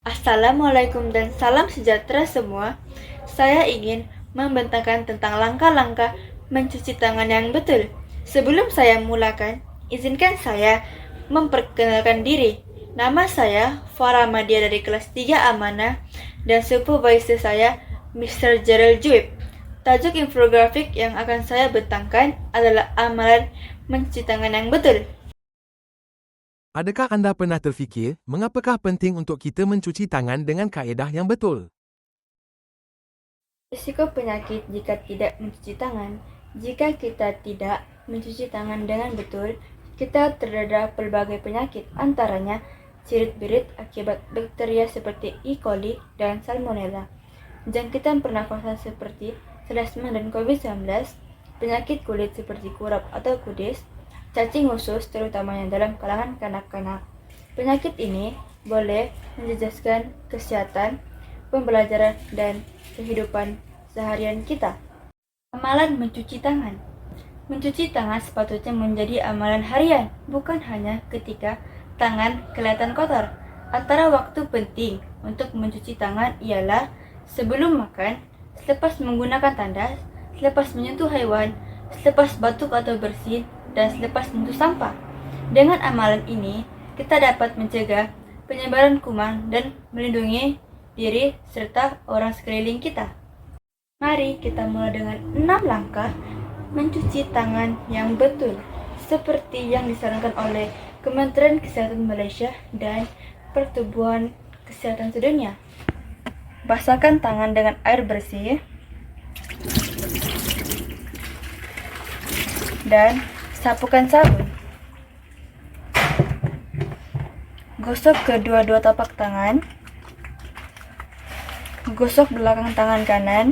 Assalamualaikum dan salam sejahtera semua. Saya ingin membentangkan tentang langkah-langkah mencuci tangan yang betul. Sebelum saya mulakan, izinkan saya memperkenalkan diri. Nama saya Farah Madia dari kelas 3 Amanah dan supervisor saya Mr. Gerald Juib. Tajuk infografik yang akan saya bentangkan adalah amalan mencuci tangan yang betul. Adakah anda pernah terfikir mengapakah penting untuk kita mencuci tangan dengan kaedah yang betul? Risiko penyakit jika tidak mencuci tangan. Jika kita tidak mencuci tangan dengan betul, kita terdedah pelbagai penyakit, antaranya cirit-birit akibat bakteria seperti E. coli dan Salmonella, jangkitan pernafasan seperti selesma dan COVID-19, penyakit kulit seperti kurap atau kudis, cacing khusus terutamanya dalam kalangan kanak-kanak. Penyakit ini boleh menjejaskan kesehatan, pembelajaran, dan kehidupan seharian kita. Amalan mencuci tangan. Mencuci tangan sepatutnya menjadi amalan harian, bukan hanya ketika tangan kelihatan kotor. Antara waktu penting untuk mencuci tangan ialah sebelum makan, selepas menggunakan tandas, selepas menyentuh hewan, selepas batuk atau bersin, dan selepas menyentuh sampah. Dengan amalan ini, kita dapat mencegah penyebaran kuman dan melindungi diri serta orang sekeliling kita. Mari kita mulai dengan 6 langkah mencuci tangan yang betul, seperti yang disarankan oleh Kementerian Kesehatan Malaysia dan Pertubuhan Kesehatan Sedunia. Basahkan tangan dengan air bersih dan sapukan sabun. Gosok kedua-dua tapak tangan. Gosok belakang tangan kanan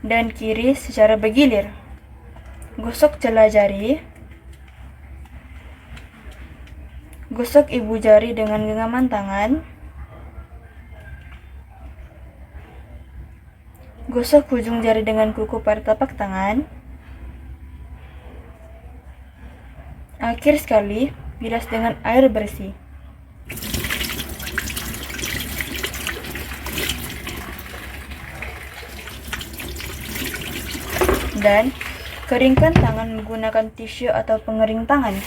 dan kiri secara bergilir. Gosok celah jari. Gosok ibu jari dengan genggaman tangan. Gosok ujung jari dengan kuku pada tapak tangan. Akhir sekali, bilas dengan air bersih. Dan keringkan tangan menggunakan tisu atau pengering tangan.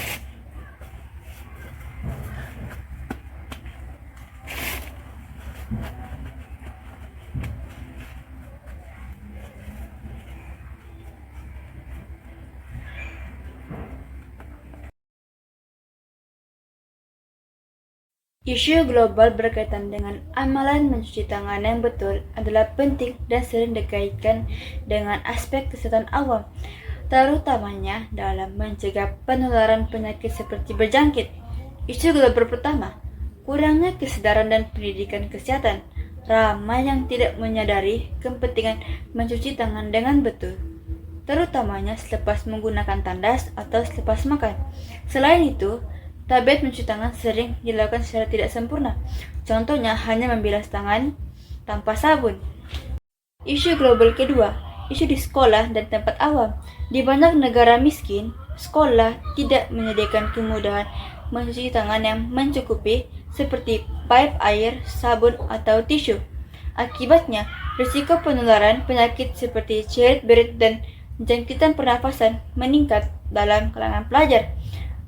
Isu global berkaitan dengan amalan mencuci tangan yang betul adalah penting dan sering dikaitkan dengan aspek kesehatan awam, terutamanya dalam mencegah penularan penyakit seperti berjangkit. Isu global pertama, kurangnya kesadaran dan pendidikan kesehatan. Ramai yang tidak menyadari kepentingan mencuci tangan dengan betul, terutamanya selepas menggunakan tandas atau selepas makan. Selain itu, tabiat mencuci tangan sering dilakukan secara tidak sempurna. Contohnya hanya membilas tangan tanpa sabun. Isu global kedua, isu di sekolah dan tempat awam. Di banyak negara miskin, sekolah tidak menyediakan kemudahan mencuci tangan yang mencukupi seperti pipe air, sabun, atau tisu. Akibatnya, risiko penularan penyakit seperti cirit-berit dan jangkitan pernafasan meningkat dalam kalangan pelajar,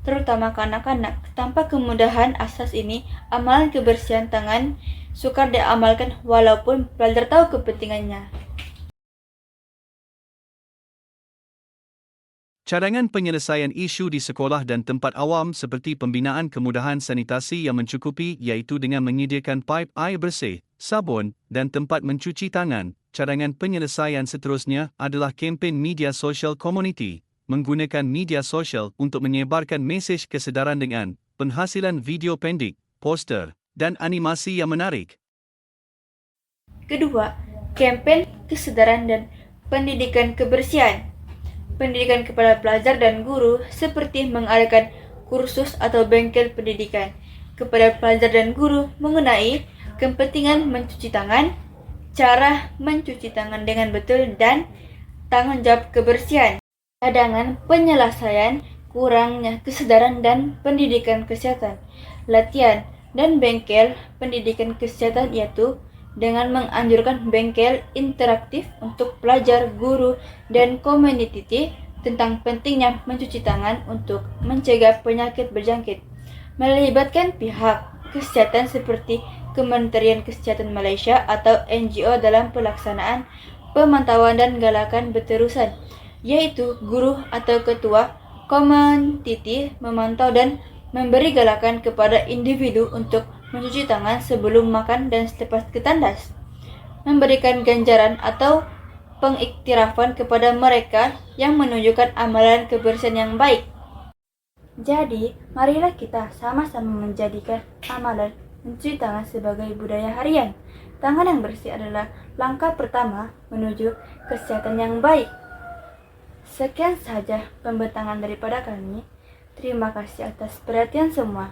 terutama kanak-kanak. Tanpa kemudahan asas ini, amalan kebersihan tangan sukar diamalkan walaupun pelajar tahu kepentingannya. Cadangan penyelesaian isu di sekolah dan tempat awam seperti pembinaan kemudahan sanitasi yang mencukupi iaitu dengan menyediakan paip air bersih, sabun, dan tempat mencuci tangan. Cadangan penyelesaian seterusnya adalah kempen media sosial komuniti, menggunakan media sosial untuk menyebarkan mesej kesedaran dengan penghasilan video pendek, poster, dan animasi yang menarik. Kedua, kempen kesedaran dan pendidikan kebersihan. Pendidikan kepada pelajar dan guru seperti mengadakan kursus atau bengkel pendidikan kepada pelajar dan guru mengenai kepentingan mencuci tangan, cara mencuci tangan dengan betul, dan tanggung jawab kebersihan. Cadangan penyelesaian kurangnya kesadaran dan pendidikan kesehatan. Latihan dan bengkel pendidikan kesehatan, yaitu dengan menganjurkan bengkel interaktif untuk pelajar, guru, dan community tentang pentingnya mencuci tangan untuk mencegah penyakit berjangkit, melibatkan pihak kesehatan seperti Kementerian Kesehatan Malaysia atau NGO dalam pelaksanaan pemantauan dan galakan berterusan, yaitu guru atau ketua community memantau dan memberi galakan kepada individu untuk mencuci tangan sebelum makan dan selepas ke tandas, memberikan ganjaran atau pengiktirafan kepada mereka yang menunjukkan amalan kebersihan yang baik. Jadi, marilah kita sama-sama menjadikan amalan mencuci tangan sebagai budaya harian. Tangan yang bersih adalah langkah pertama menuju kesehatan yang baik. Sekian saja pembentangan daripada kami. Terima kasih atas perhatian semua.